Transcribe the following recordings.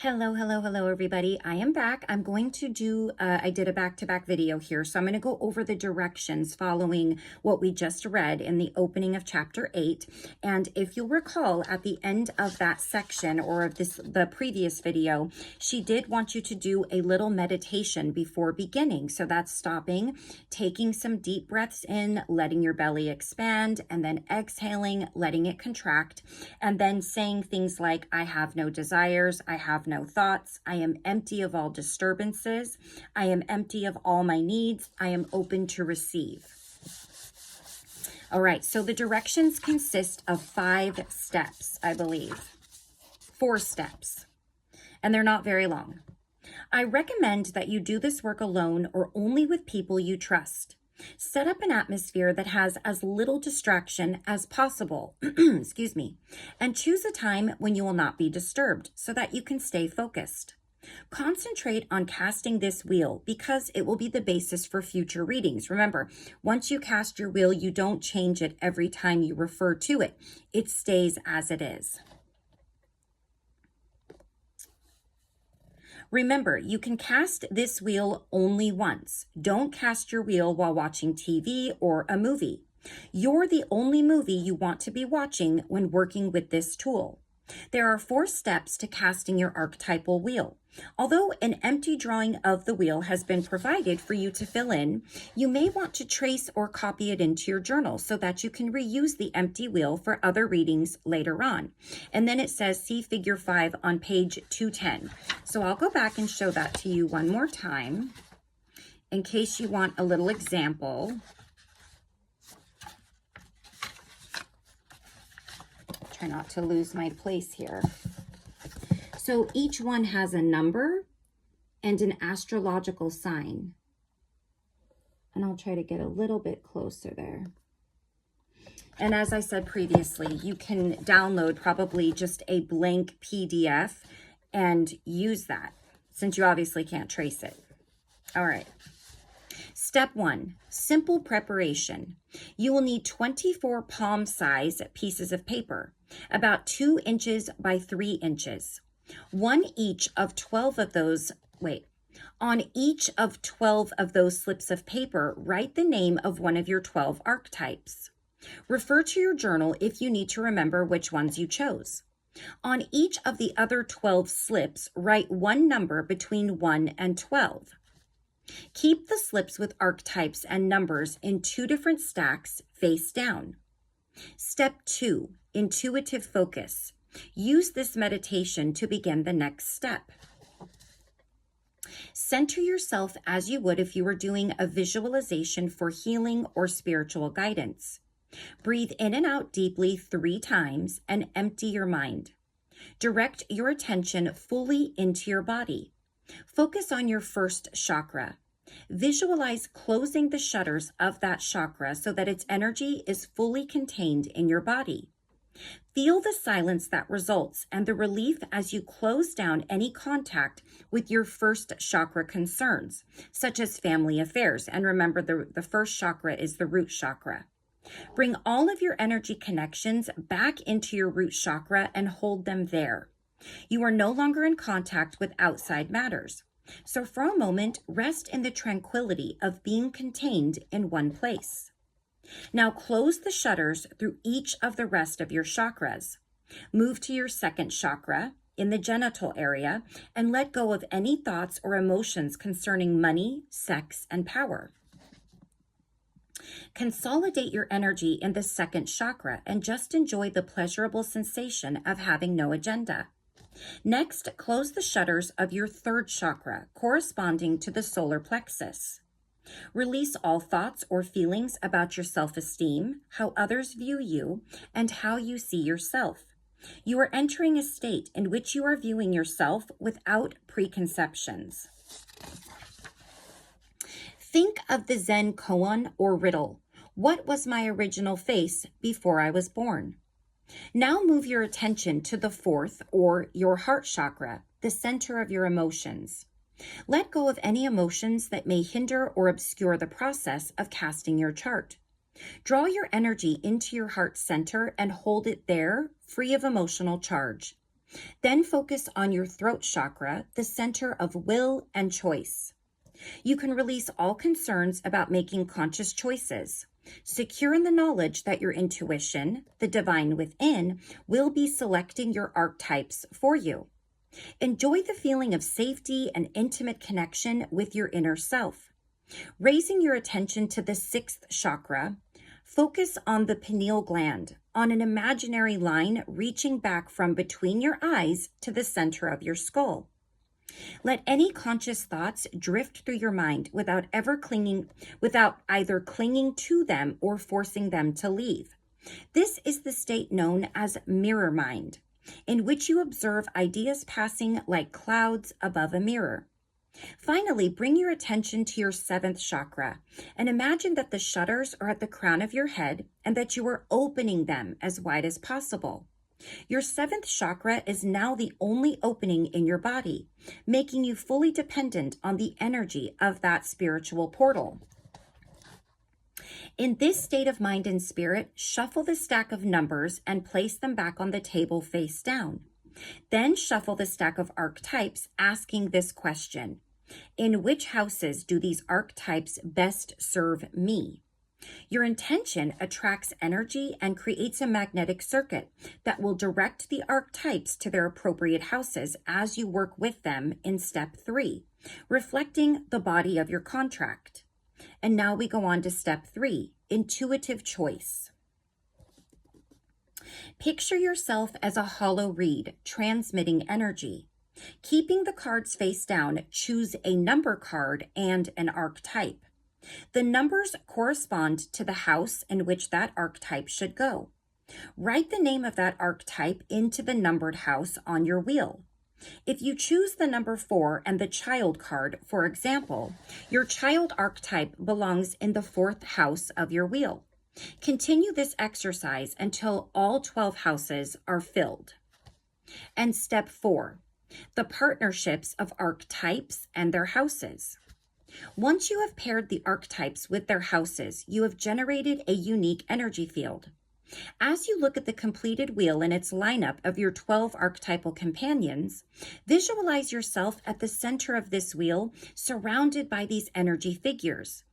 Hello, everybody. I am back. I'm going to do, I did a back-to-back video here, so I'm going to go over the directions following what we just read in the opening of chapter 8. And if you'll recall, at the end of that section or of the previous video, she did want you to do a little meditation before beginning. So that's stopping, taking some deep breaths in, letting your belly expand, and then exhaling, letting it contract, and then saying things like, I have no desires, I have no thoughts, I am empty of all disturbances, I am empty of all my needs, I am open to receive. All right, so the directions consist of 5 steps, I believe. 4 steps, and they're not very long. I recommend that you do this work alone or only with people you trust. Set up an atmosphere that has as little distraction as possible, excuse me, and choose a time when you will not be disturbed so that you can stay focused. Concentrate on casting this wheel because it will be the basis for future readings. Remember, once you cast your wheel, you don't change it every time you refer to it. It stays as it is. Remember, you can cast this wheel only once. Don't cast your wheel while watching TV or a movie. You're the only movie you want to be watching when working with this tool. There are 4 steps to casting your archetypal wheel. Although an empty drawing of the wheel has been provided for you to fill in, you may want to trace or copy it into your journal so that you can reuse the empty wheel for other readings later on. And then it says, see figure 5 on page 210. So I'll go back and show that to you one more time in case you want a little example. Try not to lose my place here. So each one has a number and an astrological sign. And I'll try to get a little bit closer there. And as I said previously, you can download probably just a blank PDF and use that, since you obviously can't trace it. All right. Step 1, simple preparation. You will need 24 palm-size pieces of paper, about 2 inches by 3 inches. On each of 12 of those slips of paper, write the name of one of your 12 archetypes. Refer to your journal if you need to remember which ones you chose. On each of the other 12 slips, write one number between 1 and 12. Keep the slips with archetypes and numbers in 2 different stacks face down. Step 2, intuitive focus. Use this meditation to begin the next step. Center yourself as you would if you were doing a visualization for healing or spiritual guidance. Breathe in and out deeply 3 times and empty your mind. Direct your attention fully into your body. Focus on your first chakra. Visualize closing the shutters of that chakra so that its energy is fully contained in your body. Feel the silence that results and the relief as you close down any contact with your first chakra concerns, such as family affairs. And remember, the first chakra is the root chakra. Bring all of your energy connections back into your root chakra and hold them there. You are no longer in contact with outside matters. So for a moment, rest in the tranquility of being contained in one place. Now close the shutters through each of the rest of your chakras. Move to your second chakra in the genital area and let go of any thoughts or emotions concerning money, sex, and power. Consolidate your energy in the second chakra and just enjoy the pleasurable sensation of having no agenda. Next, close the shutters of your third chakra, corresponding to the solar plexus. Release all thoughts or feelings about your self-esteem, how others view you, and how you see yourself. You are entering a state in which you are viewing yourself without preconceptions. Think of the Zen koan or riddle. What was my original face before I was born? Now move your attention to the 4th or your heart chakra, the center of your emotions. Let go of any emotions that may hinder or obscure the process of casting your chart. Draw your energy into your heart center and hold it there, free of emotional charge. Then focus on your throat chakra, the center of will and choice. You can release all concerns about making conscious choices, secure in the knowledge that your intuition, the divine within, will be selecting your archetypes for you. Enjoy the feeling of safety and intimate connection with your inner self. Raising your attention to the sixth chakra, focus on the pineal gland, on an imaginary line reaching back from between your eyes to the center of your skull. Let any conscious thoughts drift through your mind without either clinging to them or forcing them to leave. This is the state known as mirror mind, in which you observe ideas passing like clouds above a mirror. Finally, bring your attention to your seventh chakra and imagine that the shutters are at the crown of your head and that you are opening them as wide as possible. Your seventh chakra is now the only opening in your body, making you fully dependent on the energy of that spiritual portal. In this state of mind and spirit, shuffle the stack of numbers and place them back on the table face down. Then shuffle the stack of archetypes, asking this question: in which houses do these archetypes best serve me? Your intention attracts energy and creates a magnetic circuit that will direct the archetypes to their appropriate houses as you work with them in step 3, reflecting the body of your contract. And now we go on to step 3, intuitive choice. Picture yourself as a hollow reed transmitting energy. Keeping the cards face down, choose a number card and an archetype. The numbers correspond to the house in which that archetype should go. Write the name of that archetype into the numbered house on your wheel. If you choose the number 4 and the child card, for example, your child archetype belongs in the 4th house of your wheel. Continue this exercise until all 12 houses are filled. And step 4, the partnerships of archetypes and their houses. Once you have paired the archetypes with their houses, you have generated a unique energy field. As you look at the completed wheel and its lineup of your 12 archetypal companions, visualize yourself at the center of this wheel, surrounded by these energy figures.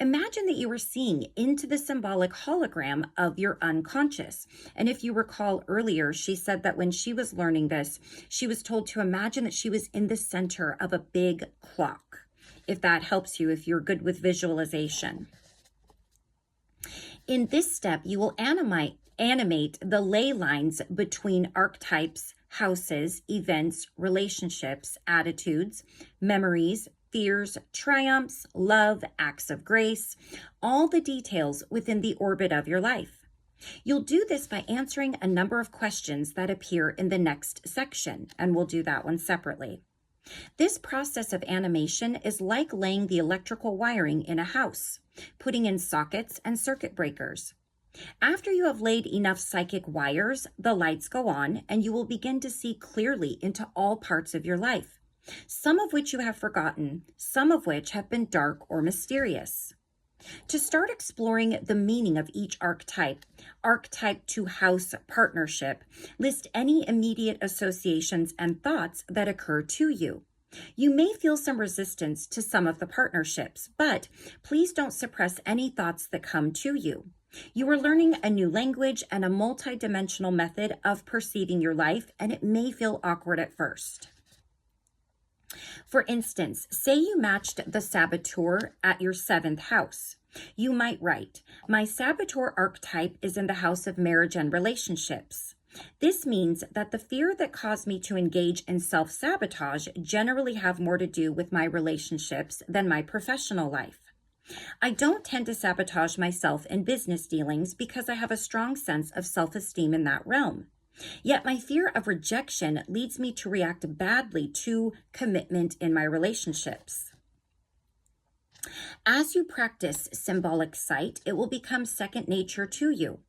Imagine that you are seeing into the symbolic hologram of your unconscious. And if you recall earlier, she said that when she was learning this, she was told to imagine that she was in the center of a big clock. If that helps you, if you're good with visualization. In this step, you will animate the ley lines between archetypes, houses, events, relationships, attitudes, memories, fears, triumphs, love, acts of grace, all the details within the orbit of your life. You'll do this by answering a number of questions that appear in the next section, and we'll do that one separately. This process of animation is like laying the electrical wiring in a house, putting in sockets and circuit breakers. After you have laid enough psychic wires, the lights go on and you will begin to see clearly into all parts of your life, some of which you have forgotten, some of which have been dark or mysterious. To start exploring the meaning of each archetype to house partnership, list any immediate associations and thoughts that occur to you. You may feel some resistance to some of the partnerships, but please don't suppress any thoughts that come to you. You are learning a new language and a multidimensional method of perceiving your life, and it may feel awkward at first. For instance, say you matched the saboteur at your 7th house. You might write, my saboteur archetype is in the house of marriage and relationships. This means that the fear that caused me to engage in self-sabotage generally have more to do with my relationships than my professional life. I don't tend to sabotage myself in business dealings because I have a strong sense of self-esteem in that realm. Yet my fear of rejection leads me to react badly to commitment in my relationships. As you practice symbolic sight, it will become second nature to you.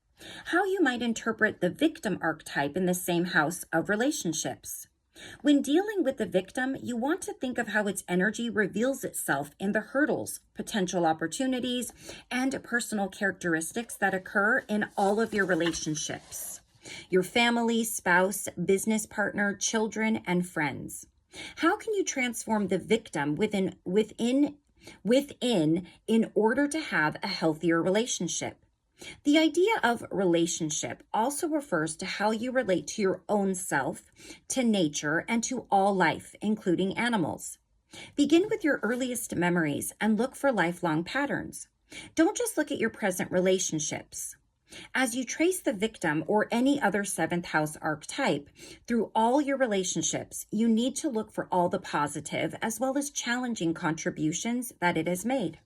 How you might interpret the victim archetype in the same house of relationships. When dealing with the victim, you want to think of how its energy reveals itself in the hurdles, potential opportunities, and personal characteristics that occur in all of your relationships. your family, spouse, business partner, children, and friends. How can you transform the victim within in order to have a healthier relationship? The idea of relationship also refers to how you relate to your own self, to nature, and to all life, including animals. Begin with your earliest memories and look for lifelong patterns. Don't just look at your present relationships. As you trace the victim or any other seventh house archetype through all your relationships, you need to look for all the positive as well as challenging contributions that it has made.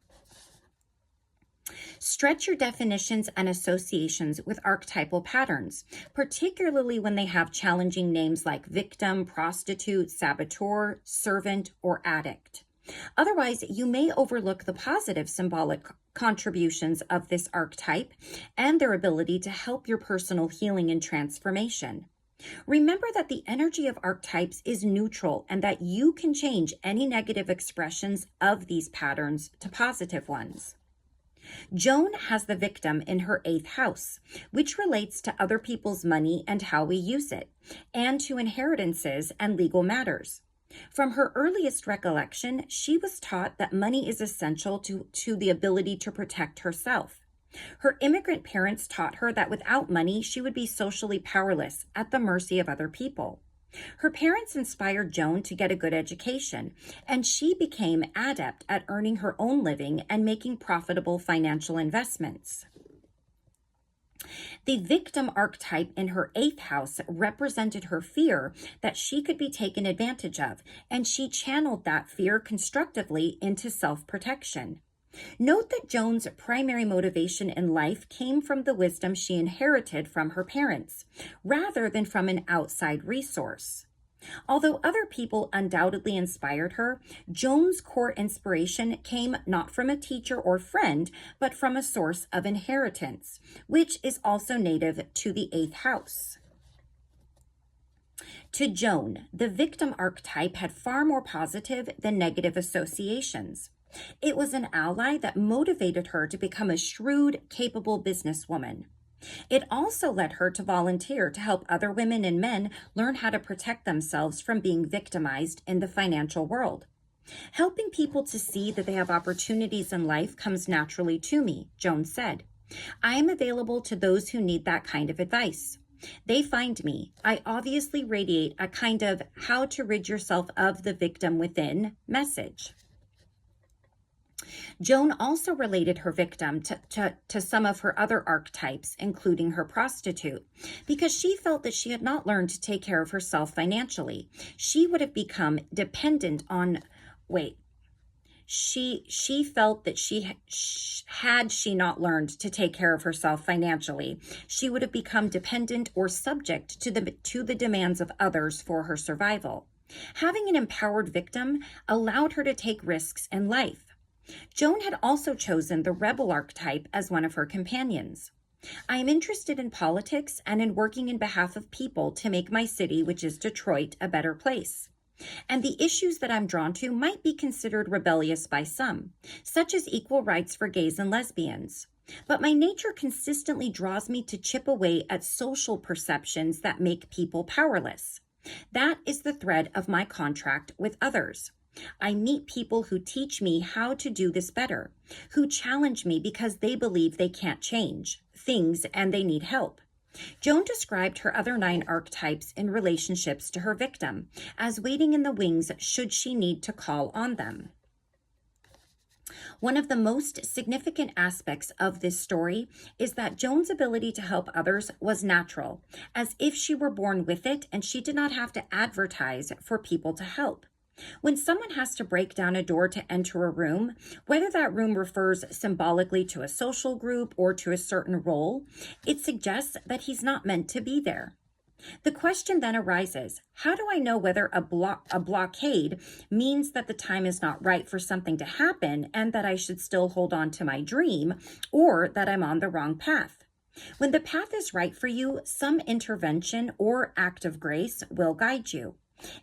Stretch your definitions and associations with archetypal patterns, particularly when they have challenging names like victim, prostitute, saboteur, servant, or addict. Otherwise, you may overlook the positive symbolic contributions of this archetype and their ability to help your personal healing and transformation. Remember that the energy of archetypes is neutral and that you can change any negative expressions of these patterns to positive ones. Joan has the victim in her 8th house, which relates to other people's money and how we use it, and to inheritances and legal matters. From her earliest recollection, she was taught that money is essential to the ability to protect herself. Her immigrant parents taught her that without money, she would be socially powerless, at the mercy of other people. Her parents inspired Joan to get a good education, and she became adept at earning her own living and making profitable financial investments. The victim archetype in her 8th house represented her fear that she could be taken advantage of, and she channeled that fear constructively into self-protection. Note that Joan's primary motivation in life came from the wisdom she inherited from her parents, rather than from an outside resource. Although other people undoubtedly inspired her, Joan's core inspiration came not from a teacher or friend, but from a source of inheritance, which is also native to the 8th house. To Joan, the victim archetype had far more positive than negative associations. It was an ally that motivated her to become a shrewd, capable businesswoman. It also led her to volunteer to help other women and men learn how to protect themselves from being victimized in the financial world. Helping people to see that they have opportunities in life comes naturally to me, Joan said. I am available to those who need that kind of advice. They find me. I obviously radiate a kind of how to rid yourself of the victim within message. Joan also related her victim to some of her other archetypes, including her prostitute, because she felt that she had not learned to take care of herself financially. She would have become dependent on, she felt that had she not learned to take care of herself financially, she would have become dependent or subject to the demands of others for her survival. Having an empowered victim allowed her to take risks in life. Joan had also chosen the rebel archetype as one of her companions. I am interested in politics and in working in behalf of people to make my city, which is Detroit, a better place. And the issues that I'm drawn to might be considered rebellious by some, such as equal rights for gays and lesbians. But my nature consistently draws me to chip away at social perceptions that make people powerless. That is the thread of my contract with others. I meet people who teach me how to do this better, who challenge me because they believe they can't change things and they need help. Joan described her other 9 archetypes in relationships to her victim as waiting in the wings should she need to call on them. One of the most significant aspects of this story is that Joan's ability to help others was natural, as if she were born with it and she did not have to advertise for people to help. When someone has to break down a door to enter a room, whether that room refers symbolically to a social group or to a certain role, it suggests that he's not meant to be there. The question then arises, how do I know whether a blockade means that the time is not right for something to happen and that I should still hold on to my dream, or that I'm on the wrong path? When the path is right for you, some intervention or act of grace will guide you.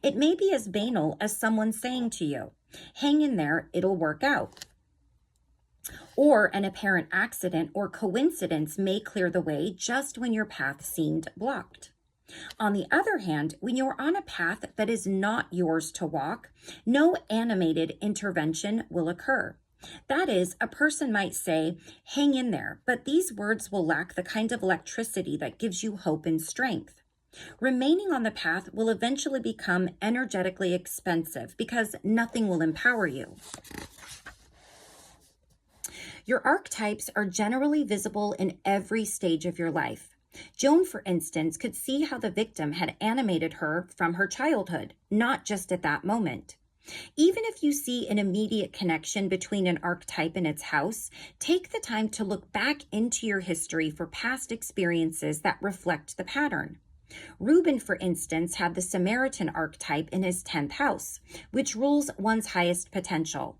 It may be as banal as someone saying to you, hang in there, it'll work out. Or an apparent accident or coincidence may clear the way just when your path seemed blocked. On the other hand, when you're on a path that is not yours to walk, no animated intervention will occur. That is, a person might say, hang in there, but these words will lack the kind of electricity that gives you hope and strength. Remaining on the path will eventually become energetically expensive because nothing will empower you. Your archetypes are generally visible in every stage of your life. Joan, for instance, could see how the victim had animated her from her childhood, not just at that moment. Even if you see an immediate connection between an archetype and its house, take the time to look back into your history for past experiences that reflect the pattern. Reuben, for instance, had the Samaritan archetype in his 10th house, which rules one's highest potential.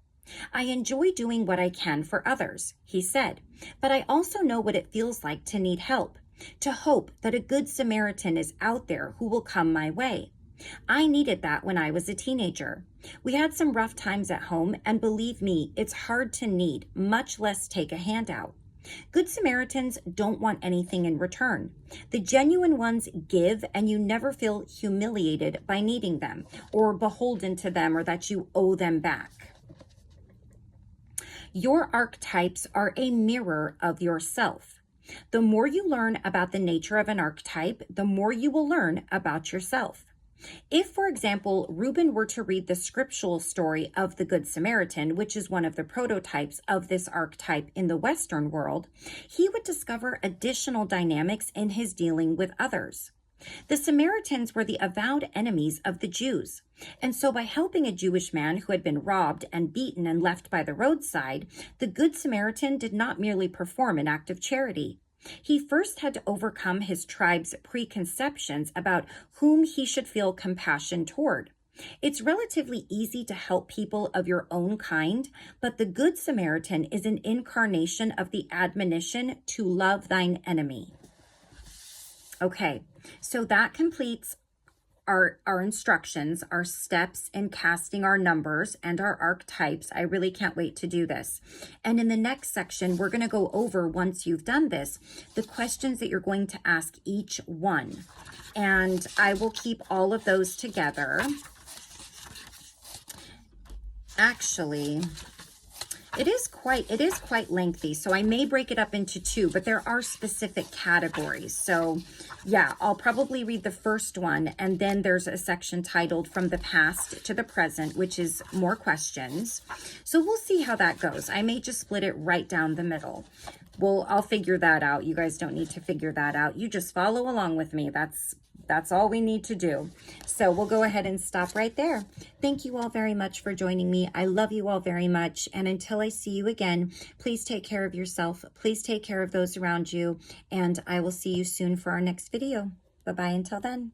I enjoy doing what I can for others, he said, but I also know what it feels like to need help, to hope that a good Samaritan is out there who will come my way. I needed that when I was a teenager. We had some rough times at home, and believe me, it's hard to need, much less take a handout. Good Samaritans don't want anything in return. The genuine ones give, and you never feel humiliated by needing them, or beholden to them, or that you owe them back. Your archetypes are a mirror of yourself. The more you learn about the nature of an archetype, the more you will learn about yourself. If, for example, Reuben were to read the scriptural story of the Good Samaritan, which is one of the prototypes of this archetype in the Western world, he would discover additional dynamics in his dealing with others. The Samaritans were the avowed enemies of the Jews, and so by helping a Jewish man who had been robbed and beaten and left by the roadside, the Good Samaritan did not merely perform an act of charity. He first had to overcome his tribe's preconceptions about whom he should feel compassion toward. It's relatively easy to help people of your own kind, but the Good Samaritan is an incarnation of the admonition to love thine enemy. Okay, so that completes our instructions, our steps in casting our numbers and our archetypes. I really can't wait to do this. And in the next section, we're going to go over, once you've done this, the questions that you're going to ask each one. And I will keep all of those together. Actually, it is quite lengthy, so I may break it up into two, but there are specific categories. So yeah, I'll probably read the first one, and then there's a section titled From the Past to the Present, which is more questions. So we'll see how that goes. I may just split it right down the middle. Well, I'll figure that out. You guys don't need to figure that out. You just follow along with me. That's all we need to do. So we'll go ahead and stop right there. Thank you all very much for joining me. I love you all very much. And until I see you again, please take care of yourself. Please take care of those around you. And I will see you soon for our next video. Bye-bye until then.